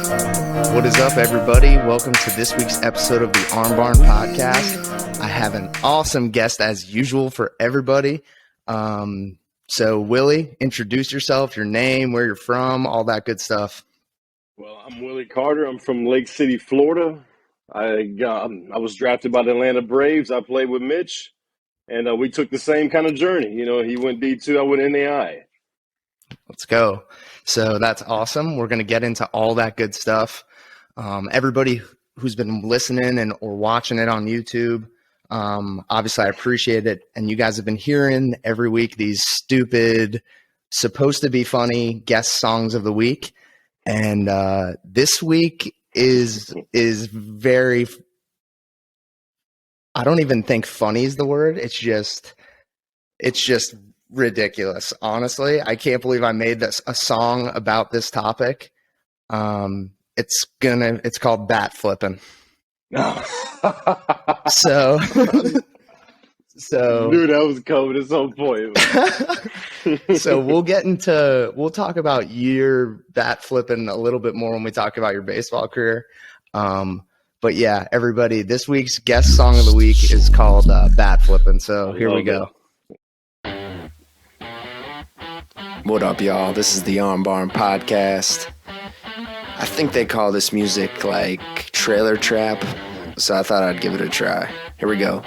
What is up, everybody? Welcome to this week's episode of the Arm Barn Podcast. I have an awesome guest as usual for everybody. So, Willie, introduce yourself, your name, where you're from, all that good stuff. Well, I'm Willie Carter. I'm from Lake City, Florida. I was drafted by the Atlanta Braves. I played with Mitch, and we took the same kind of journey. You know, he went D2, I went NAI. Let's go. So that's awesome. We're going to get into all that good stuff. Everybody who's been listening and or watching it on YouTube, obviously I appreciate it. And you guys have been hearing every week these stupid, supposed to be funny guest songs of the week. And this week is very, I don't even think funny is the word. It's just ridiculous. Honestly, I can't believe I made a song about this topic. It's called bat flipping. So Dude, that was cold at some point. So we'll talk about your bat flipping a little bit more when we talk about your baseball career. But yeah, everybody, this week's guest song of the week is called Bat Flipping. So here we go. What up, y'all? This is the Arm Barn Podcast. I think they call this music like trailer trap, so I thought I'd give it a try. Here we go.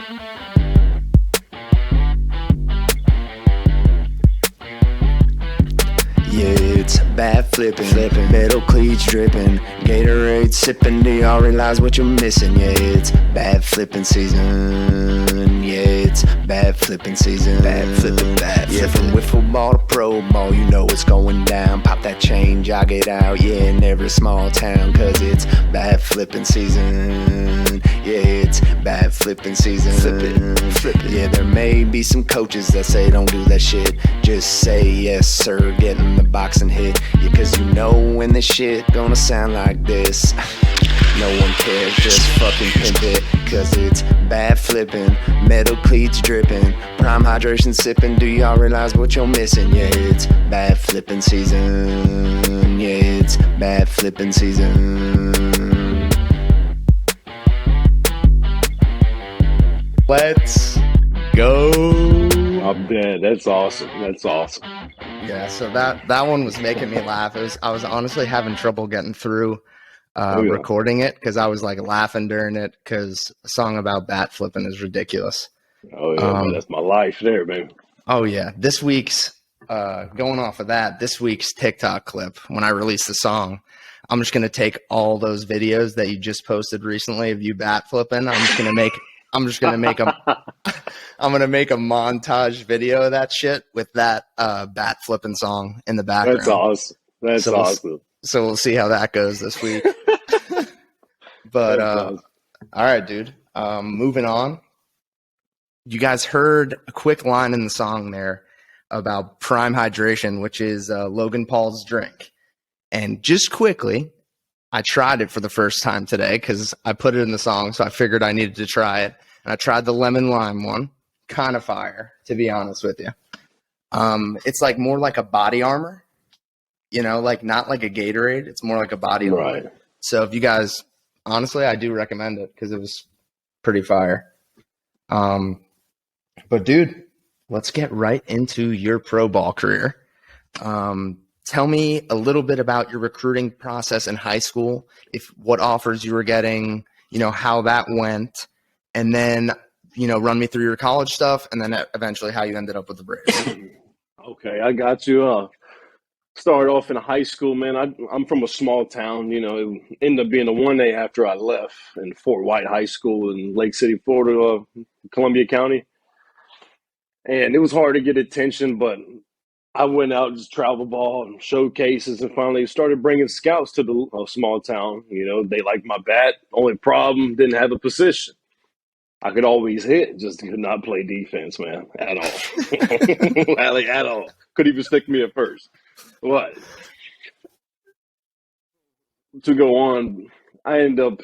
Yeah, it's bat flipping, metal cleats dripping, Gatorade sipping. Do y'all realize what you're missing? Yeah, it's bat flipping season. Yeah, it's bat flipping season. Bat flipping. Yeah, from wiffle ball to pro ball, you know it's going down. Pop that chain, jog it out. Yeah, in every small town, cause it's bat flipping season. Yeah, it's bat flipping season. Flip it. Yeah, there may be some coaches that say don't do that shit. Just say yes, sir, get in the box and hit. Yeah, cause you know when this shit gonna sound like this. No one cares, just fucking pimp it. Cause it's bat flipping, metal cleats dripping, prime hydration sipping. Do y'all realize what you're missing? Yeah, it's bat flipping season. Yeah, it's bat flipping season. Let's go. I'm dead. That's awesome. Yeah, so that one was making me laugh. I was honestly having trouble getting through recording it because I was like laughing during it because a song about bat flipping is ridiculous. Oh yeah, man, that's my life there, man. Oh yeah, this week's going off of that. This week's TikTok clip when I release the song, I'm just gonna take all those videos that you just posted recently of you bat flipping. I'm gonna make a montage video of that shit with that bat flipping song in the background. That's awesome. That's awesome. So we'll see how that goes this week. But all right, dude. Moving on. You guys heard a quick line in the song there about prime hydration, which is Logan Paul's drink. And just quickly, I tried it for the first time today because I put it in the song, so I figured I needed to try it. And I tried the lemon lime one. Kind of fire, to be honest with you. It's like more like a body armor. You know, like not like a Gatorade. It's more like a body armor. Right. So if you guys, honestly, I do recommend it because it was pretty fire. But dude, let's get right into your pro ball career. Tell me a little bit about your recruiting process in high school, what offers you were getting, you know, how that went, and then, you know, run me through your college stuff, and then eventually how you ended up with the Braves. Okay, I got you. Started off in high school, man. I'm from a small town, you know. It ended up being a 1A after I left in Fort White High School in Lake City, Florida, Columbia County. And it was hard to get attention, but I went out and just travel ball and showcases and finally started bringing scouts to the small town. You know, they liked my bat. Only problem, didn't have a position. I could always hit, just could not play defense, man, at all. At all. Couldn't even stick me at first. What? To go on, I ended up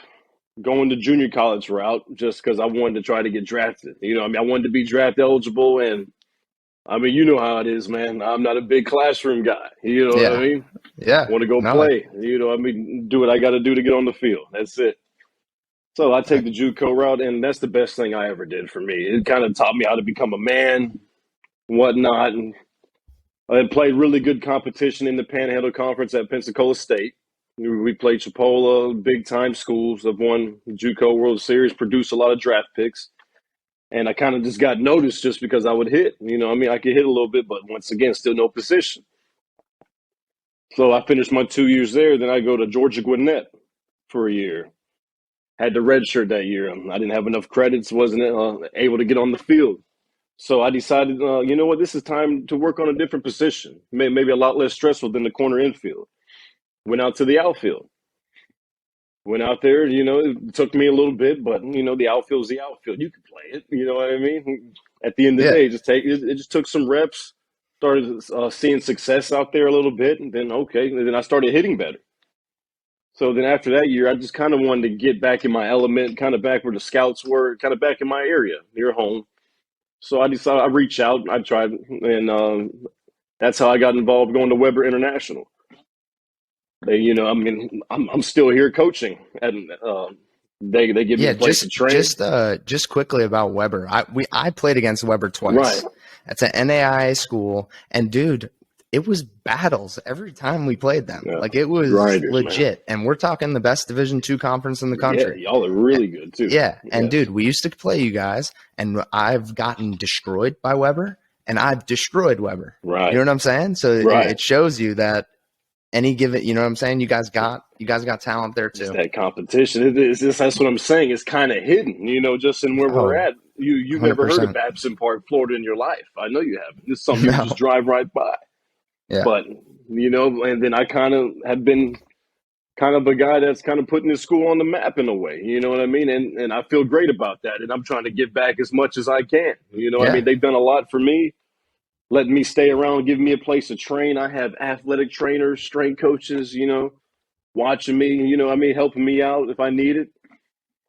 going the junior college route just because I wanted to try to get drafted. You know, I mean, I wanted to be draft eligible, and I mean, you know how it is, man. I'm not a big classroom guy. You know what I Yeah. mean? Yeah. Want to go No. play. You know what I mean? Do what I got to do to get on the field. That's it. So I I, take the JUCO route, and that's the best thing I ever did for me. It kind of taught me how to become a man, whatnot. And I played really good competition in the Panhandle Conference at Pensacola State. We played Chipola, big time schools. I've won the JUCO World Series, produced a lot of draft picks. And I kind of just got noticed just because I would hit. You know, I mean, I could hit a little bit, but once again, still no position. So I finished my 2 years there. Then I go to Georgia Gwinnett for a year. Had to redshirt that year. I didn't have enough credits, wasn't able to get on the field. So I decided, you know what, this is time to work on a different position, maybe a lot less stressful than the corner infield. Went out to the outfield. Went out there, you know, it took me a little bit, but, you know, the outfield's the outfield. You can play it, you know what I mean? At the end of the yeah. day, it just took some reps, started seeing success out there a little bit, and then, okay, and then I started hitting better. So then after that year, I just kind of wanted to get back in my element, kind of back where the scouts were, kind of back in my area near home. So I decided I reached out, I tried, and that's how I got involved going to Weber International. They, you know, I mean, I'm still here coaching, and they give me Yeah, a place to train. just quickly about Weber. I played against Weber Right, twice. That's an NAIA school, and dude, it was battles every time we played them. yeah, Like it was grinders, man. legit, and we're talking the best Division II conference in the Yeah, country. y'all are really good too. Yeah, and Yes, dude, we used to play you guys, and I've gotten destroyed by Weber, and I've destroyed Weber. You know right, what I'm saying? So right. it shows you that any given, you know what I'm saying? You guys got talent there Just too. that competition. That's what I'm saying. It's kind of hidden, you know, just in where we're Oh, at. You've never heard of 100%. Babson Park, Florida, in your life. I know you haven't. It's something you would just No. drive right by. Yeah. But you know, and then I kind of have been kind of a guy that's kind of putting his school on the map in a way. You know what I mean? And I feel great about that. And I'm trying to give back as much as I can. You know what I Yeah. mean? They've done a lot for me, letting me stay around, giving me a place to train. I have athletic trainers, strength coaches, you know, watching me, you know, I mean, helping me out if I need it.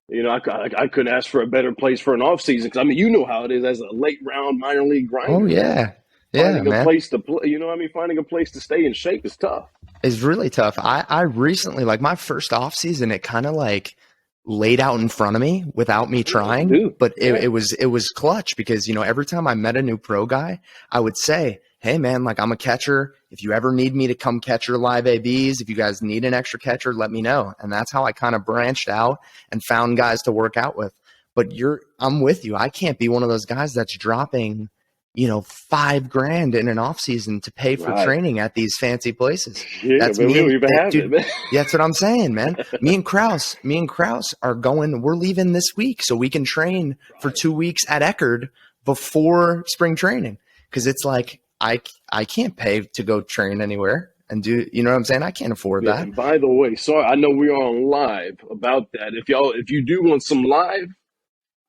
You know, I couldn't ask for a better place for an off season because I mean, you know how it is as a late round minor league Oh grinder, man. yeah. Yeah, Finding a man. place to play, you know what I mean? Finding a place to stay in shape is tough. It's really tough. I recently, like my first off season, it kind of like laid out in front of me without me Yeah, trying, dude. but Yeah, it was clutch because, you know, every time I met a new pro guy, I would say, "Hey man, like I'm a catcher. If you ever need me to come catch your live ABs, if you guys need an extra catcher, let me know." And that's how I kind of branched out and found guys to work out with. But I'm with you. I can't be one of those guys that's dropping, you know, $5,000 in an off season to pay for right. training at these fancy places. Yeah, That's man, we me don't and even have it, dude. man. Yeah, that's what I'm saying, man. Me and Kraus are going. We're leaving this week so we can train for Right. 2 weeks at Eckerd before spring training. Because it's like I can't pay to go train anywhere and do. You know what I'm saying? I can't afford Yeah, that. and by the way, sorry, I know we are on live about that. If you do want some live,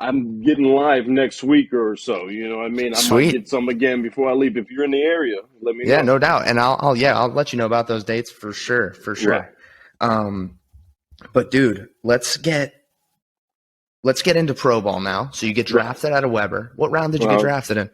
I'm getting live next week or so. You know what I mean? I might Sweet. get some again before I leave. If you're in the area, let me Yeah, know. no doubt. And I'll let you know about those dates for sure, for Right. sure. Um, but dude, let's get into pro ball now. So you get Right. drafted out of Weber. What round did you get Well, drafted in?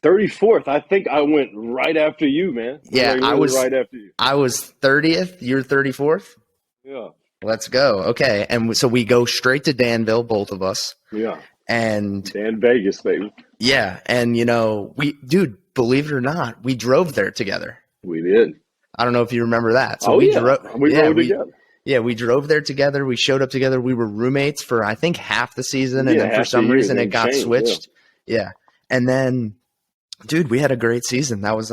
34th. I think I went right after you, man. Yeah, Like literally right after you. I was 30th, you're 34th. Yeah. Let's go. Okay. And so we go straight to Danville, both of us. Yeah. And Dan Vegas, baby. yeah, and you know, dude, believe it or not, we drove there together. We did. I don't know if you remember that. So Oh we yeah. drove We rode together. yeah, we drove there together. We showed up together. We were roommates for I think half the season, and Yeah, then for half the some year, reason then it it got changed. Yeah. switched. Yeah. And then dude, we had a great season. That was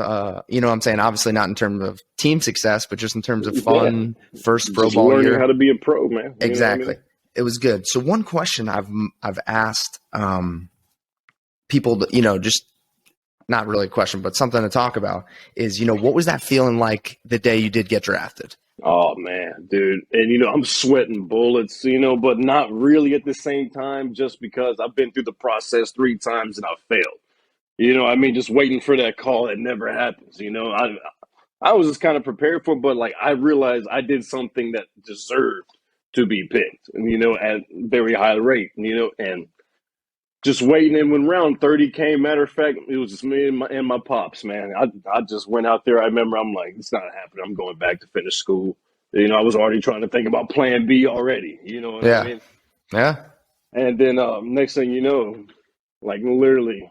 you know what I'm saying, obviously not in terms of team success, but just in terms of Yeah. fun first pro Just ball learning year. how to be a pro, man. You know what I Exactly. mean? It was good. So one question I've asked people that, you know, just not really a question, but something to talk about is, you know, what was that feeling like the day you did get drafted? Oh man, dude. And you know, I'm sweating bullets, you know, but not really at the same time, just because I've been through the process 3 times and I failed. You know, I mean, just waiting for that call that never happens. You know, I was just kind of prepared for it, but like I realized I did something that deserved to be picked, you know, at very high rate, you know, and just waiting. And when round 30 came, matter of fact, it was just me and my pops, man. I just went out there. I remember I'm like, it's not happening. I'm going back to finish school. You know, I was already trying to think about plan B already. You know what I Yeah. mean? Yeah. And then next thing you know, like literally,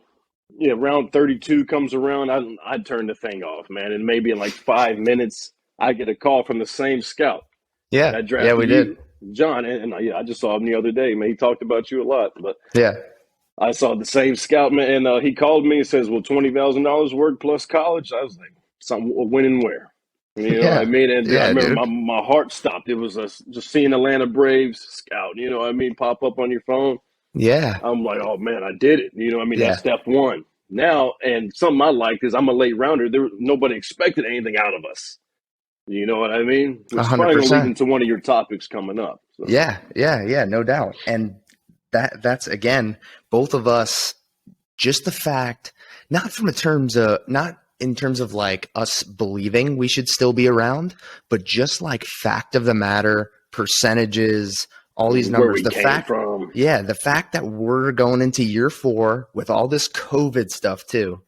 yeah, round 32 comes around. I turn the thing off, man. And maybe in like 5 minutes, I get a call from the same scout Yeah. that Yeah, we drafted did. you, John. And yeah, I just saw him the other day, man. He talked about you a lot. But Yeah. I saw the same scout, man. And he called me and says, well, $20,000 work plus college. I was like, something, when and where? You know what I Yeah. mean? And I Yeah, remember dude. my heart stopped. It was just seeing Atlanta Braves scout, you know what I mean, pop up on your phone. Yeah. I'm like, oh man, I did it. You know what I mean? Yeah. That's step one. Now, and something I liked is I'm a late rounder. Nobody expected anything out of us. You know what I mean? Which is probably going to lead 100%. into one of your topics coming up. So. Yeah. Yeah. Yeah. No doubt. And that's again, both of us, just the fact, not in terms of like us believing we should still be around, but just like fact of the matter, percentages, all these Where numbers, we the came fact, from. yeah, the fact that we're going into year 4 with all this COVID stuff too.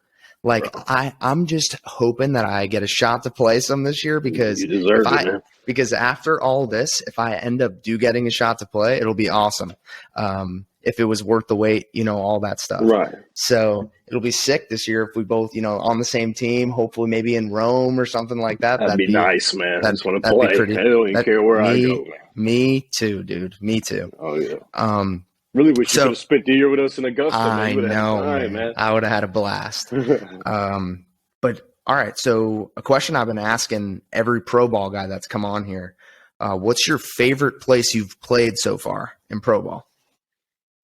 Like Bro. I'm just hoping that I get a shot to play some this year, because You deserve it, man. because after all this, if I end up getting a shot to play, it'll be awesome. If it was worth the wait, you know, all that stuff. Right. So it'll be sick this year if we both, you know, on the same team, hopefully maybe in Rome or something like that. That'd be nice, man. I just want to that'd be play. pretty- I don't even care where I go, man. Me too, dude. Me too. Oh, yeah. So Really wish you could have spent the year with us in Augusta. I man. know, Time, man. I would have had a blast. But all right, so a question I've been asking every pro ball guy that's come on here: what's your favorite place you've played so far in pro ball?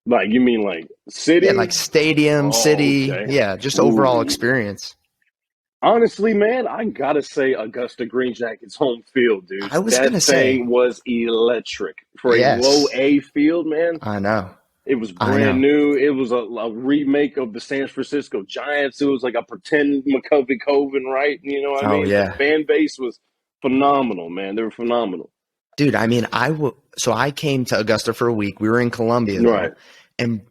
Like, you mean like city? Yeah, like stadium, city. Okay. Yeah, just overall Ooh. experience. Honestly, man, I gotta say Augusta Green Jackets home field, dude. I was that gonna say thing was electric for yes. a low A field, man. I know. It was brand new. It was a remake of the San Francisco Giants. It was like a pretend McCovey Coven, right? You know what I mean? Yeah. The fan base was phenomenal, man. They were phenomenal. Dude, I mean, so I came to Augusta for a week. We were in Columbia, though. Right.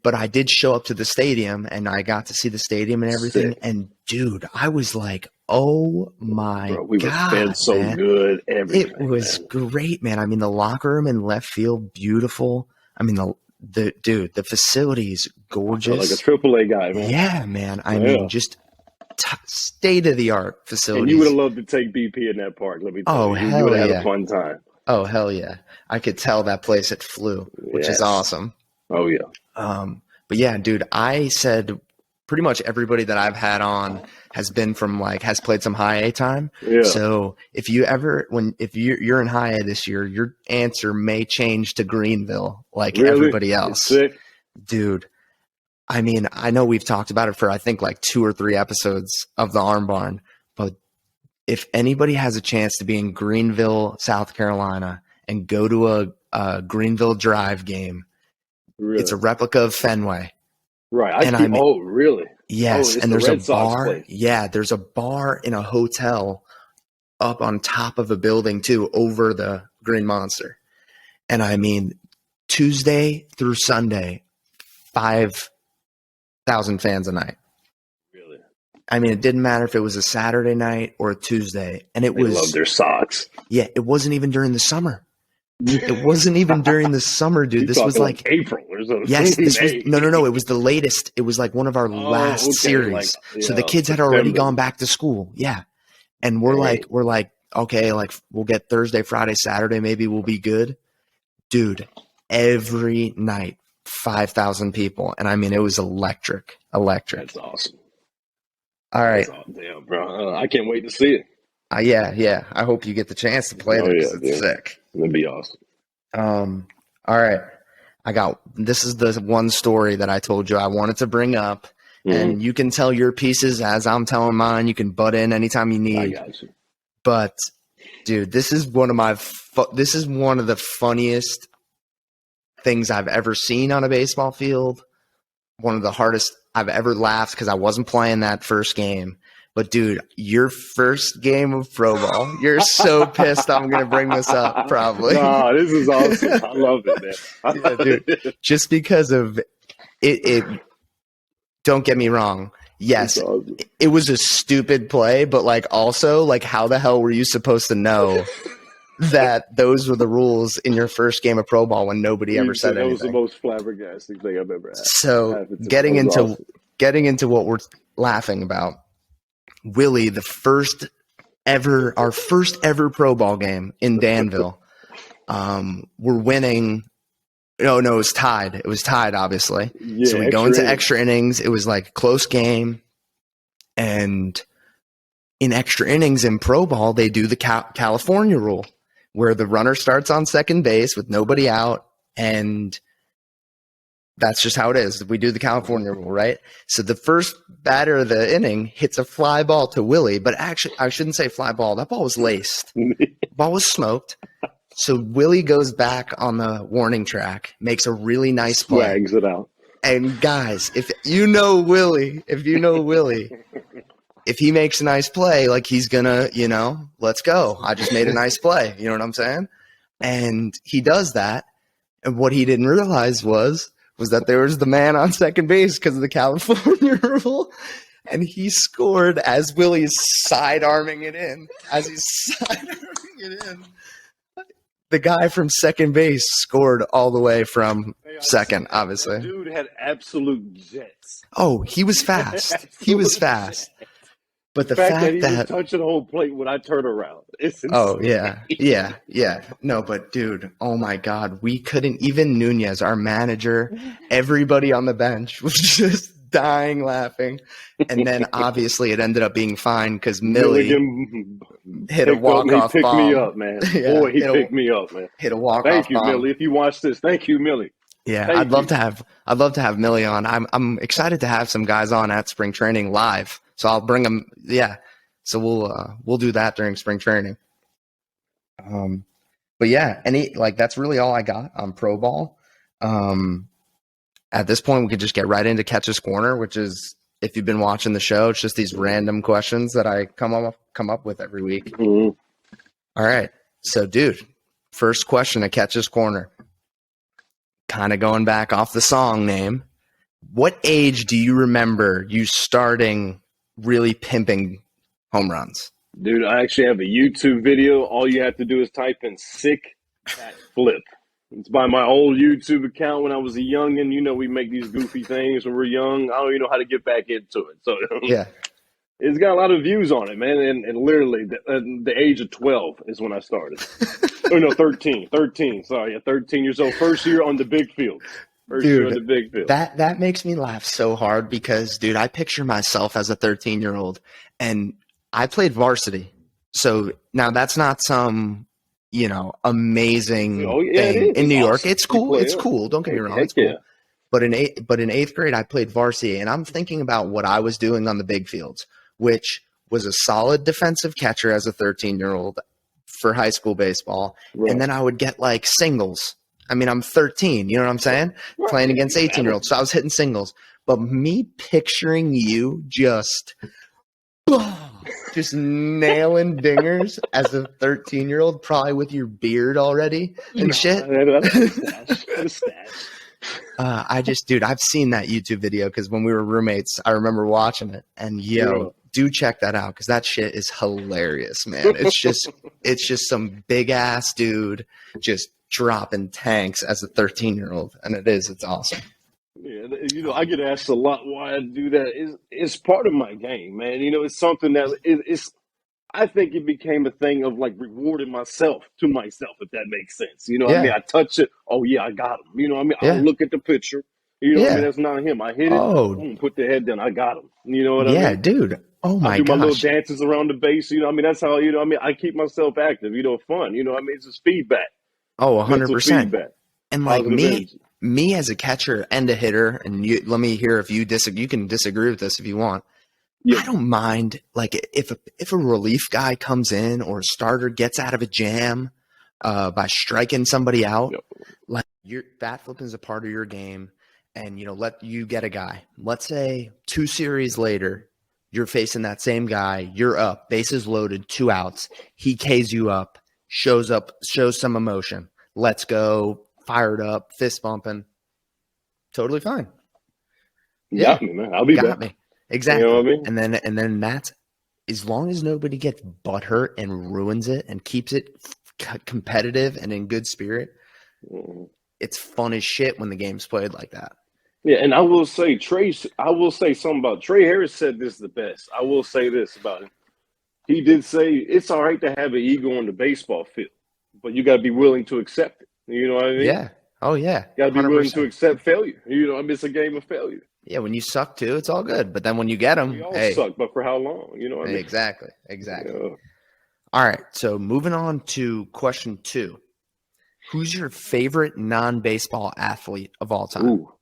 But I did show up to the stadium, and I got to see the stadium and everything. Sick. And dude, I was like, "Oh my god, we were fed so man. good." Everything. It was great, man. I mean, the locker room in left field, beautiful. I mean, the facilities, gorgeous. Like a AAA guy, man. Yeah, man. I mean, just state of the art facilities. And you would have loved to take BP in that park. Let me tell you, you would have had a fun time. Oh hell yeah! I could tell that place it flew, which is awesome. Oh yeah. But yeah, dude, I said pretty much everybody that I've had on has been from has played some high A time. Yeah. So if you're in high A this year, your answer may change to Greenville like everybody else. Sick. Dude, I mean, I know we've talked about it for I think like 2 or 3 episodes of the Arm Barn, but if anybody has a chance to be in Greenville, South Carolina, and go to a Greenville Drive game, really? It's a replica of Fenway. Right. Oh, really? Yes. And there's a bar. Place. Yeah. There's a bar in a hotel up on top of a building too, over the Green Monster. And I mean, Tuesday through Sunday, 5,000 fans a night. Really? I mean, it didn't matter if it was a Saturday night or a Tuesday. And they love their socks. Yeah. It wasn't even during the summer. It wasn't even during the summer, dude. This was like April or something. Yes, this was no. It was the latest. It was like one of our last series. So the kids had already gone back to school. Yeah, and we're like, okay, like we'll get Thursday, Friday, Saturday. Maybe we'll be good, dude. Every night, 5,000 people, and I mean it was electric. That's awesome. All right, damn, bro. I can't wait to see it. Yeah. I hope you get the chance to play there because it's sick. That'd be awesome. All right. This is the one story that I told you I wanted to bring up, and you can tell your pieces as I'm telling mine. You can butt in anytime you need. I got you. But, dude, this is one of the funniest things I've ever seen on a baseball field. One of the hardest I've ever laughed because I wasn't playing that first game. But, dude, your first game of pro ball, you're so pissed I'm going to bring this up, probably. No, this is awesome. I love it, man. Yeah, dude, just because of it don't get me wrong. Yes, awesome. it was a stupid play, but like also like how the hell were you supposed to know that those were the rules in your first game of pro ball when nobody ever said That anything? was the most flabbergasting thing I've ever had. So getting into what we're laughing about, Willie, our first ever pro ball game in Danville. We're winning. No, it was tied. It was tied, obviously. Yeah, so we go into extra innings. It was like a close game. And in extra innings in pro ball, they do the California rule where the runner starts on second base with nobody out. And that's just how it is. We do the California rule, right? So the first batter of the inning hits a fly ball to Willie. But actually, I shouldn't say fly ball. That ball was laced. Ball was smoked. So Willie goes back on the warning track, makes a really nice play. Swags it out. And guys, if you know Willie, if he makes a nice play, like he's gonna, let's go. I just made a nice play. You know what I'm saying? And he does that. And what he didn't realize was that there was the man on second base because of the California rule. And he scored as Willie's side-arming it in. The guy from second base scored all the way from second, obviously. Dude had absolute jets. Oh, he was fast. He was fast. But the fact that he was touching the whole plate when I turn around. It's insane. Oh, yeah. No, but dude, oh my God. We couldn't, even Nunez, our manager, everybody on the bench was just dying laughing. And then obviously it ended up being fine because Millie hit a walk-off bomb. He picked me up, man. Yeah, Boy, he picked me up, man. Hit a walk-off Thank you, bomb. Millie. If you watch this, thank you, Millie. Yeah, I'd love to have Millie on. I'm excited to have some guys on at spring training live. So I'll bring them. Yeah. So we'll do that during spring training. But yeah, that's really all I got on pro ball. At this point, we could just get right into Catcher's Corner, which is, if you've been watching the show, it's just these random questions that I come up with every week. Mm-hmm. All right. So, dude, first question at Catcher's Corner. Kind of going back off the song name. What age do you remember you starting really pimping home runs? Dude, I actually have a YouTube video. All you have to do is type in sick cat flip. It's by my old YouTube account when I was a youngin'. We make these goofy things when we're young. I don't even know how to get back into it. So yeah, it's got a lot of views on it, man. And literally, the age of 12 is when I started. Oh no, 13. 13. Sorry, 13 years old. First year on the big field. Year on the big field. That makes me laugh so hard because, dude, I picture myself as a 13-year-old, and I played varsity. So now that's not some amazing thing in New York. It's cool. It's cool. Don't get me wrong. It's cool. Yeah. But in eighth grade, I played varsity, and I'm thinking about what I was doing on the big fields, which was a solid defensive catcher as a 13-year-old for high school baseball. Right. And then I would get like singles. I mean, I'm 13, you know what I'm saying? Right. Playing against 18-year-olds. So I was hitting singles. But me picturing you just nailing dingers as a 13-year-old, probably with your beard already and shit. I've seen that YouTube video because when we were roommates, I remember watching it. And do check that out because that shit is hilarious, man. It's just some big ass dude just dropping tanks as a 13-year-old, and it's awesome. Yeah, I get asked a lot why I do that. It's part of my game, man. It's something that it's. I think it became a thing of like rewarding myself to myself, if that makes sense. I mean, I touch it. Oh yeah, I got him. I look at the picture. I mean, that's not him. I hit it. Boom, put the head down. I got him. You know what I mean? Yeah, dude. Oh my gosh. I do my little dances around the base. I mean, that's how. I mean, I keep myself active. Fun. I mean, it's just feedback. Oh, 100%. And like me as a catcher and a hitter, and let me hear if you disagree. You can disagree with this if you want. Yeah. I don't mind like if a relief guy comes in or a starter gets out of a jam by striking somebody out. Yep. Like your bat flipping is a part of your game, and let you get a guy. Let's say 2 series later, you're facing that same guy. You're up, bases loaded, 2 outs. He Ks you up, shows some emotion. Let's go, fired up, fist bumping. Totally fine. You Yeah. got me, man. I'll be Got back. me. Exactly. You know what I mean? And then that's as long as nobody gets butthurt and ruins it and keeps it competitive and in good spirit, it's fun as shit when the game's played like that. Yeah, and I will say something about Trey Harris said this the best. I will say this about him. He did say it's all right to have an ego on the baseball field, but you got to be willing to accept it. You know what I mean? Yeah. Oh, yeah. Got to be 100%. willing to accept failure. You know, I mean, it's a game of failure. Yeah, when you suck too, it's all good. But then when you get them, We all hey, suck, but for how long? You know what I mean? exactly. Yeah. All right, so moving on to question 2. Who's your favorite non-baseball athlete of all time? Ooh.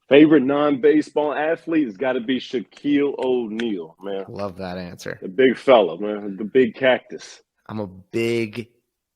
Favorite non-baseball athlete has got to be Shaquille O'Neal, man. Love that answer. The big fella, man. The big cactus. I'm a big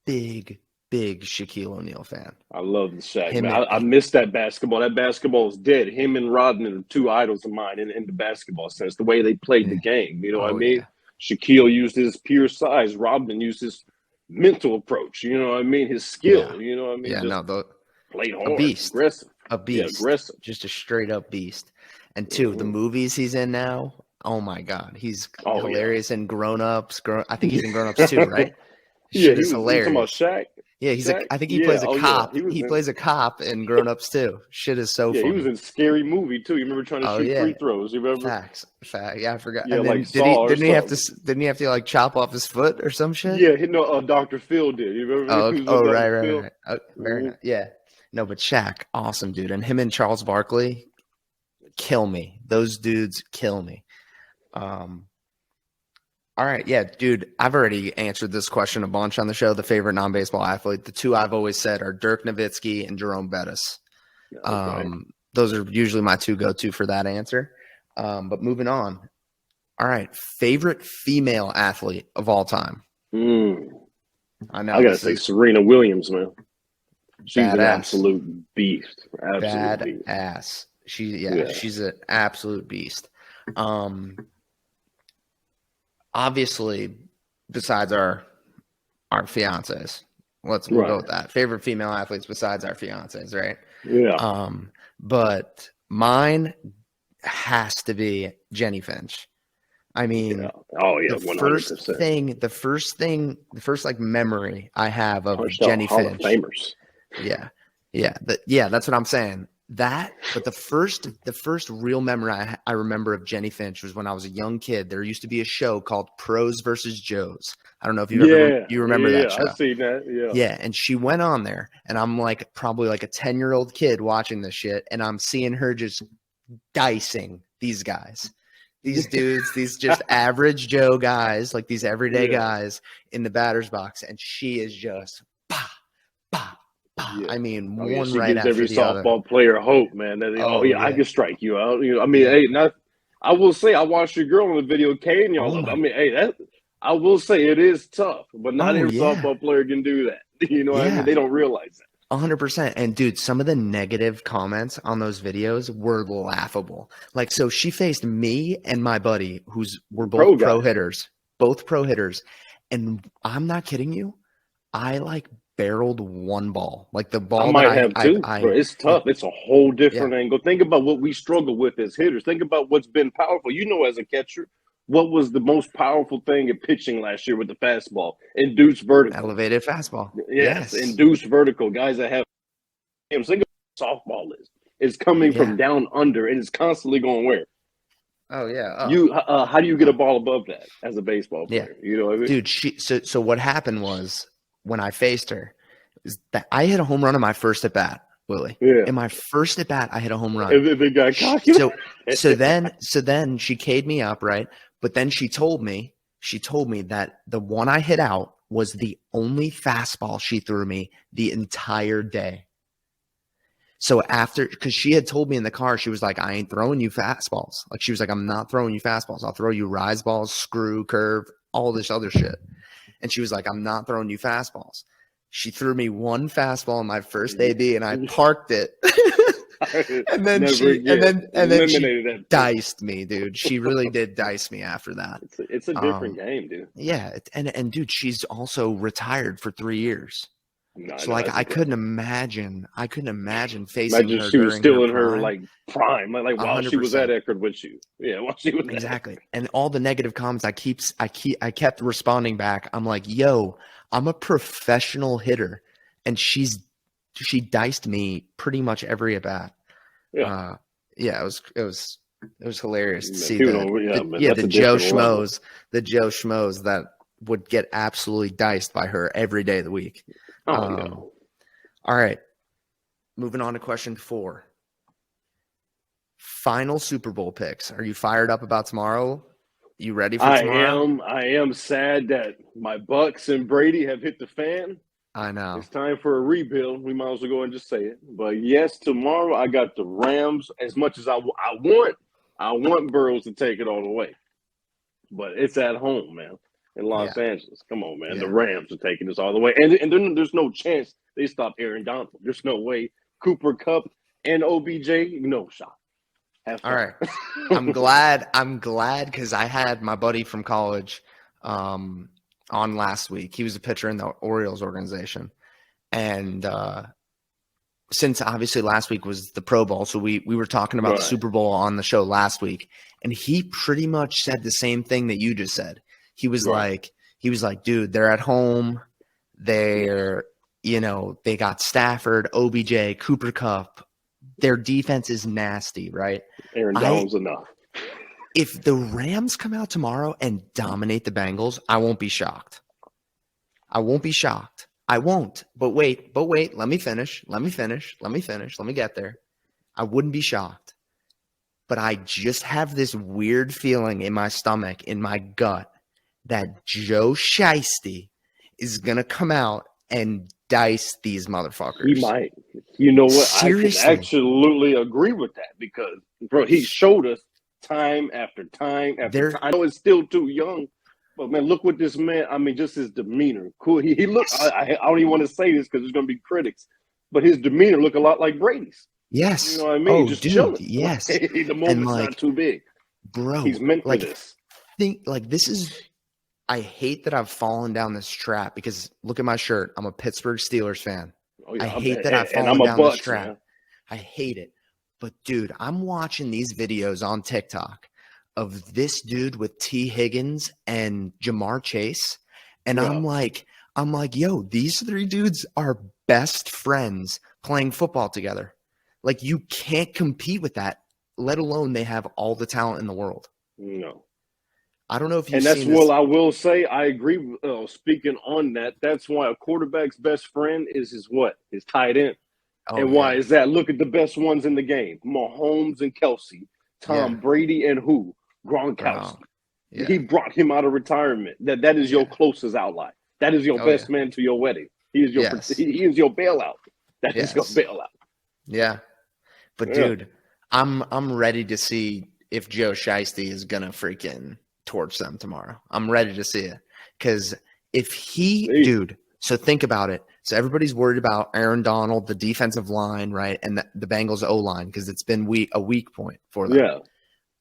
Shaquille O'Neal fan. I love the Shaq, Him man. and- I miss that basketball. That basketball is dead. Him and Rodman are 2 idols of mine in the basketball sense, the way they played the game. You know what I mean? Yeah. Shaquille used his pure size. Rodman used his mental approach. You know what I mean? His skill. You know what I mean? Yeah, Just played hard. a beast. Aggressive. A beast. Yeah, aggressive. Just a straight up beast. And 2, the movies he's in now, oh my God. He's hilarious in Grown Ups. I think he's in Grown Ups too, right? Shit is hilarious. Talking about Shaq? Yeah, he's Shaq? I think he plays a cop. Yeah. He plays a cop in Grown Ups too. Shit is so funny. He was in Scary Movie too. You remember trying to shoot free throws? You remember? Facts. Yeah, I forgot. Yeah, and then like didn't he have to like chop off his foot or some shit? Yeah, Dr. Phil did. You remember? Right. Oh, very nice. Yeah. No, but Shaq, awesome dude. And him and Charles Barkley kill me. Those dudes kill me. All right, yeah, dude, I've already answered this question a bunch on the show. The favorite non-baseball athlete, the 2 I've always said are Dirk Nowitzki and Jerome Bettis. Those are usually my 2 go-to for that answer. But moving on. All right, favorite female athlete of all time. I know. I gotta say Serena Williams, man. She's an absolute beast. Badass. She's an absolute beast. Obviously, besides our fiancés, we'll go with that. Favorite female athletes besides our fiancés, right? Yeah. But mine has to be Jenny Finch. I mean, the first like memory I have of Jenny Finch. Hall of Famers. Yeah, that's what I'm saying. But the first real memory I remember of Jenny Finch was when I was a young kid. There used to be a show called Pros versus Joes. I don't know if you remember that show. I've seen that. Yeah, and she went on there, and I'm like probably like a 10-year-old kid watching this shit, and I'm seeing her just dicing these guys. These dudes, these just average Joe guys, like these everyday guys in the batter's box, and she is just bah, bah. I mean, one she right gives after every the softball other. player hope, man. That, I can strike you out. You know, I mean, I will say, I watched your girl on the video, Kay, and y'all. I mean, I will say it is tough, but not every softball player can do that. You know what I mean? They don't realize that. 100%. And dude, some of the negative comments on those videos were laughable. Like, so she faced me and my buddy, we're both pro hitters, and I'm not kidding you. I like barreled one ball, like the ball. I might have too. Bro, it's tough. It's a whole different angle. Think about what we struggle with as hitters. Think about what's been powerful. You know, as a catcher, what was the most powerful thing in pitching last year with the fastball? Induced vertical. Elevated fastball. Yes. Induced vertical. Guys that have think about softball is. It's coming from down under, and it's constantly going where? Oh yeah. How do you get a ball above that as a baseball player? You know what I mean? Dude, so what happened was when I faced her is that I hit a home run in my first at bat, Willie. Yeah. In my first at bat, I hit a home run. And then they got cocky. So then she K'd me up, right? But then she told me that the one I hit out was the only fastball she threw me the entire day. So because she had told me in the car, she was like, I ain't throwing you fastballs. Like, she was like, I'm not throwing you fastballs. I'll throw you rise balls, screw, curve, all this other shit. And she was like, I'm not throwing you fastballs. She threw me one fastball in my first AB, and I parked it. and then she diced me, dude. She really did dice me after that. It's a different game, dude. Yeah, and dude, she's also retired for 3 years. No, So no, like that's I couldn't incredible. imagine facing Imagine her she was during her still in her prime. like prime, like while she was at 100%. Eckerd with you. Yeah, while she was at Exactly. And all the negative comments I kept responding back. I'm like, yo, I'm a professional hitter. And she diced me pretty much every at bat. yeah. Uh yeah, it was hilarious to Man, see people don't. Yeah, man, that's the a different level. Joe Schmoes that would get absolutely diced by her every day of the week. Oh Um, no. all right. Moving on to question 4. Final Super Bowl picks. Are you fired up about tomorrow? You ready for tomorrow? I am sad that my Bucks and Brady have hit the fan. I know. It's time for a rebuild. We might as well go and just say it. But yes, tomorrow I got the Rams. As much as I want Burrows to take it all the way. But it's at home, man, in Los Yeah. Angeles. Come on, man. The Yeah. Rams are taking this all the way. And then there's no chance they stop Aaron Donald. There's no way. Cooper Kupp and OBJ, no shot. Have fun. All right. I'm glad because I had my buddy from college on last week. He was a pitcher in the Orioles organization. And since obviously last week was the Pro Bowl, so we were talking about the Right. Super Bowl on the show last week, and he pretty much said the same thing that you just said. He was Right. like, dude, they're at home. They're, they got Stafford, OBJ, Cooper Kupp. Their defense is nasty, right? Aaron Donald's enough. If the Rams come out tomorrow and dominate the Bengals, I won't be shocked. I won't be shocked. I won't. But wait. Let me finish. Let me get there. I wouldn't be shocked. But I just have this weird feeling in my stomach, in my gut, that Joe Shiesty is going to come out and dice these motherfuckers. He might. You know what? Seriously. I can absolutely agree with that because, bro, he showed us time after time after time. I know it's still too young, but, man, look what this man, I mean, just his demeanor. Cool. He looked, I don't even want to say this because there's going to be critics, but his demeanor looked a lot like Brady's. Yes. You know what I mean? Oh, just dude, chilling. yes. The moment's not too big. Bro. He's meant for this. This is, I hate that I've fallen down this trap because look at my shirt. I'm a Pittsburgh Steelers fan. Oh, yeah, I hate that I've fallen down this trap. Man. I hate it. But, dude, I'm watching these videos on TikTok of this dude with T. Higgins and Jamar Chase. And yeah. I'm like, yo, these 3 dudes are best friends playing football together. Like, you can't compete with that, let alone they have all the talent in the world. No. I don't know if you've and that's seen this. what I will say. I agree. Speaking on that, that's why a quarterback's best friend is his what? His tight end. Oh, and why is that? Look at the best ones in the game: Mahomes and Kelsey, Tom Brady, and who? Gronkowski. Yeah. He brought him out of retirement. That is your closest ally. That is your best man to your wedding. He is your he is your bailout. That is your bailout. Yeah, but dude, I'm ready to see if Joe Shiesty is gonna freaking torch them tomorrow. I'm ready to see it because if dude. So think about it. So everybody's worried about Aaron Donald, the defensive line, right, and the Bengals O-line because it's been a weak point for them. Yeah.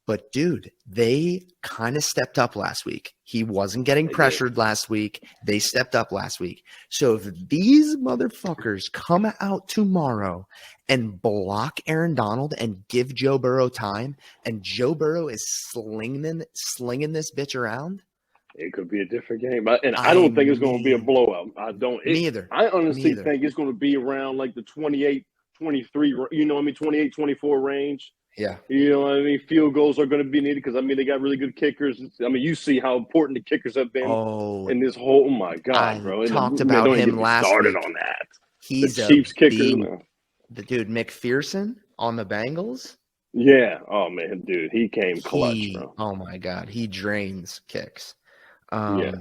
But, dude, they kind of stepped up last week. He wasn't getting pressured last week. They stepped up last week. So if these motherfuckers come out tomorrow and block Aaron Donald and give Joe Burrow time, and Joe Burrow is slinging this bitch around, it could be a different game. I don't think it's going to be a blowout. I don't. Neither. I honestly think it's going to be around like the 28, 23, 28, 24 range. Yeah. You know what I mean? Field goals are going to be needed because, they got really good kickers. You see how important the kickers have been in this whole – oh, my God, bro. I talked about him last week. Started on that. He's the Chiefs kicker. The dude McPherson on the Bengals. Yeah. Oh, man, dude. He came clutch, bro. Oh, my God. He drains kicks. Yeah.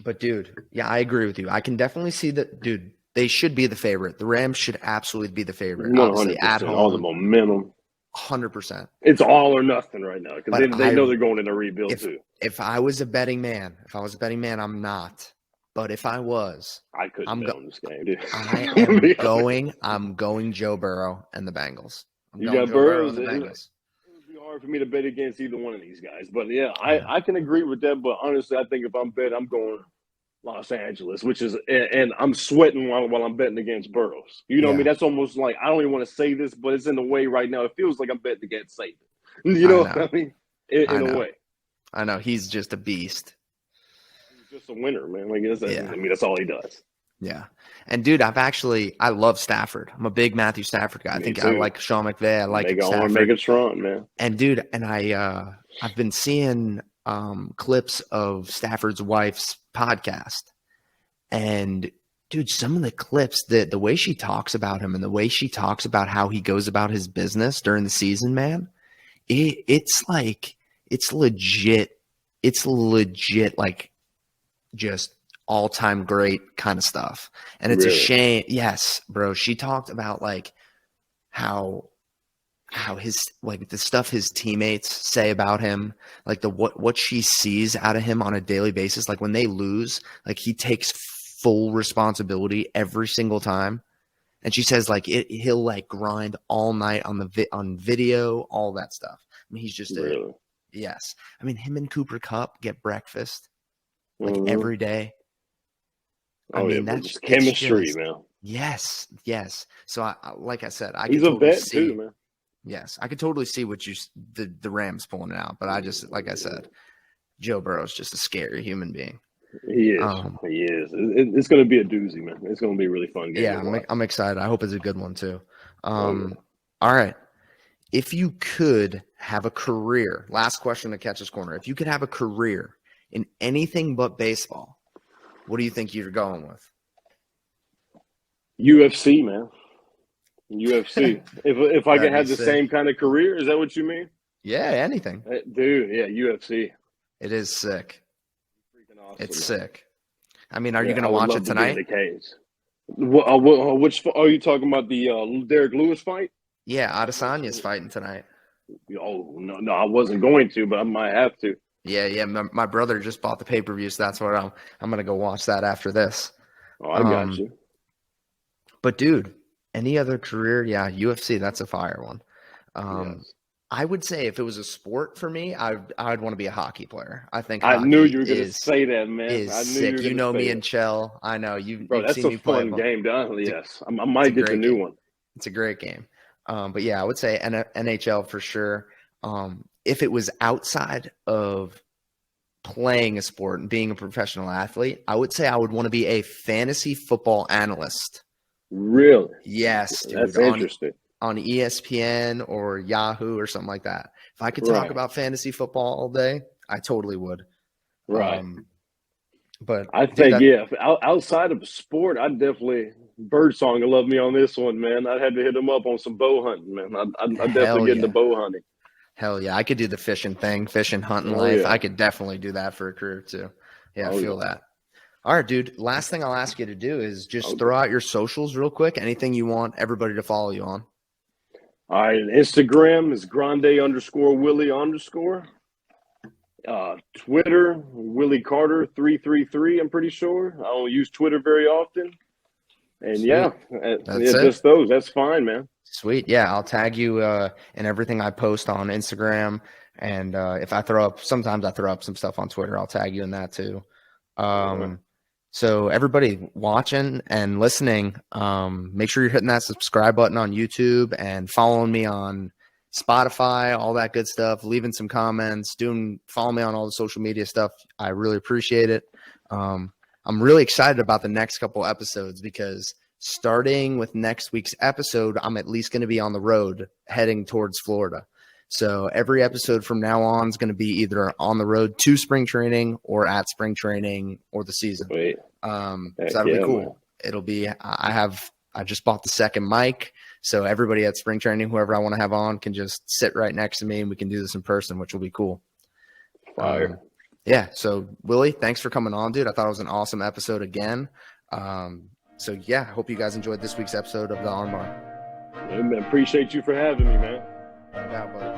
But, dude, I agree with you. I can definitely see that, dude. They should be the favorite. The Rams should absolutely be the favorite. 100%. Obviously, at home. All the momentum. 100%. It's all or nothing right now because they know they're going in a rebuild too. If I was a betting man, I'm not. But if I was, I couldn't bet on this game, dude. I'm going Joe Burrow and the Bengals. You got Burrow and the Bengals. It would be hard for me to bet against either one of these guys. But, I can agree with that. But honestly, I think if I'm betting, I'm going Los Angeles, which is, and I'm sweating while I'm betting against Burrows. You know what I Yeah, mean? That's almost like, I don't even want to say this, but it's in a way right now. It feels like I'm betting against Satan. You I know know. what I mean? I In a know. way. I know. He's just a beast. He's just a winner, man. Like, Yeah. I mean, that's all he does. Yeah. And dude, I love Stafford. I'm a big Matthew Stafford guy. I Me think I too. like Sean McVay. I like Make it on, make Stafford. it strong, man. And dude, and I've been seeing clips of Stafford's wife's podcast. And dude, some of the clips, the way she talks about him and the way she talks about how he goes about his business during the season, man, it's like it's legit. It's legit like just all-time great kind of stuff. And it's a Really? shame. Yes, bro. She talked about like how his like the stuff his teammates say about him, like the what she sees out of him on a daily basis. Like when they lose, like he takes full responsibility every single time. And she says like he'll like grind all night on on video, all that stuff. I mean, he's just Really? yes. I mean, him and Cooper Kupp get breakfast like Mhm. every day. Oh, I mean, yeah, bro. that's Just it's chemistry, just man. yes, yes. So like I said, I He's could a totally vet, see. too, man. Yes, I could totally see what the Rams pulling it out, but I just like I said, Joe Burrow's just a scary human being. He is. He is. It's going to be a doozy, man. It's going to be a really fun game Yeah, to watch. I'm excited. I hope it's a good one too. Oh, yeah. All right. If you could have a career, last question to Catcher's Corner. If you could have a career in anything but baseball, what do you think you're going with? UFC, man. UFC. If I could That'd be have the sick. same kind of career, is that what you mean? Yeah, anything. Dude, yeah, UFC. It is sick. Freaking awesome. It's man. sick. I mean, are you Yeah, going I to would watch love it to be in tonight? the cage. Which are you talking about? The Derek Lewis fight? Yeah, Adesanya's fighting tonight. Oh no, I wasn't going to, but I might have to. Yeah. My brother just bought the pay-per-view, so that's what I'm going to go watch that after this. Oh, I got you. But dude, any other career? Yeah, UFC, that's a fire one. Yes. I would say if it was a sport for me, I'd want to be a hockey player. I think I hockey knew you were going to say that, man. is I knew sick. you were going to say me that. and Chell. I know you've Bro, seen that's me a play. fun game, Don. Yes, I it's might a get the great new game. one. It's a great game. But yeah, I would say NHL for sure. If it was outside of playing a sport and being a professional athlete, I would say I would want to be a fantasy football analyst. Really? Yes, dude. That's interesting. On ESPN or Yahoo or something like that. If I could talk Right. about fantasy football all day, I totally would. Right. But I think, yeah, outside of sport, I'd definitely Birdsong will love me on this one, man. I'd have to hit him up on some bow hunting, man. I'd definitely get into bow hunting. Hell yeah. I could do the fishing thing, fishing, hunting life. Yeah. I could definitely do that for a career too. Yeah, I feel that. All right, dude. Last thing I'll ask you to do is just throw out your socials real quick. Anything you want everybody to follow you on. All right. Instagram is Grande_Willie_. Twitter, Willie Carter 333. I'm pretty sure. I don't use Twitter very often. And Sweet. Just those. That's fine, man. Sweet. Yeah, I'll tag you in everything I post on Instagram. And if I sometimes I throw up some stuff on Twitter, I'll tag you in that too. So everybody watching and listening, make sure you're hitting that subscribe button on YouTube and following me on Spotify, all that good stuff, leaving some comments, follow me on all the social media stuff. I really appreciate it. I'm really excited about the next couple episodes because starting with next week's episode, I'm at least going to be on the road heading towards Florida. So every episode from now on is going to be either on the road to spring training or at spring training or the season. So that'll be cool. Man. It'll be, I just bought the second mic. So everybody at spring training, whoever I want to have on, can just sit right next to me and we can do this in person, which will be cool. Fire. Yeah. So Willie, thanks for coming on, dude. I thought it was an awesome episode again. So yeah, I hope you guys enjoyed this week's episode of The Armbar. Yeah, man, appreciate you for having me, man. No doubt, buddy.